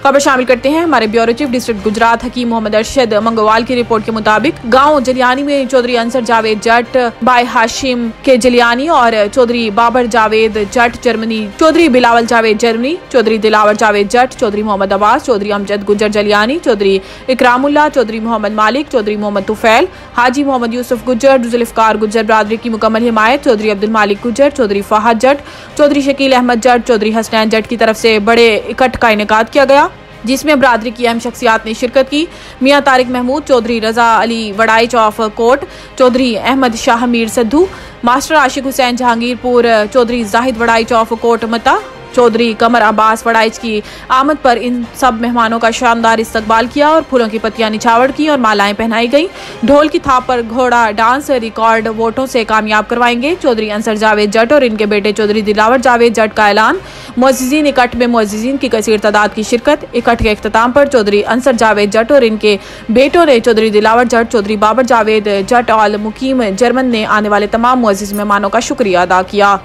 खबर शामिल करते हैं हमारे ब्यूरो चीफ डिस्ट्रिक्ट गुजरात हकीम मोहम्मद अरशद मंगवाल की रिपोर्ट के मुताबिक गांव जलियानी में चौधरी अंसर जावेद जट बाय हाशिम के जलियानी और चौधरी बाबर जावेद जट जर्मनी, चौधरी बिलावल जावेद जर्मनी, चौधरी दिलावर जावेद जट, चौधरी मोहम्मद अब्बास, चौधरी अमजद गुजर जलियानी, चौधरी इकरामुल्ला, चौधरी मोहम्मद मालिक, चौधरी मोहम्मद तुफैल, हाजी मोहम्मद यूसुफ गुजर, जुल्फकार गुजर बरादरी की मुकम्मल हिमायत, चौधरी अब्दुल मालिक गुजर, चौधरी फहद जट, चौधरी शकील अहमद जट, चौधरी हसनैन जट की तरफ से बड़े इकट्ठ का इनेकाद किया गया, जिसमें बरादरी की अहम शख्सियात ने शिरकत की। Mian Tariq Mahmood, Chaudhry Raza Ali Waraich of Kot, Chaudhry Ahmad Shah Mir Saddhu, master Ashiq Hussain Jahangirpur, Chaudhry Zahid Waraich of Kot Matta, Chaudhry कमर अब्बास वड़ाइच की आमद पर इन सब मेहमानों का शानदार इस्तकबाल किया और फूलों की पत्तियां निछावर की और मालाएं पहनाई गई। ढोल की थाप पर घोड़ा डांस रिकॉर्ड वोटों से कामयाब करवाएंगे। चौधरी अंसर जावेद जट और इनके बेटे चौधरी दिलावर जावेद जट का ऐलान। मुअज्जिज़ीन इकट्ठ में मुअज्जिज़ीन की कसीर तादाद की शिरकत। इकट्ठ के इख्तिताम पर चौधरी अंसर जावेद जट और इनके बेटों ने चौधरी दिलावर जट, चौधरी बाबर जावेद जट और मुकीम जर्मन ने आने वाले तमाम मुअज्जिज़ मेहमानों का शुक्रिया अदा किया।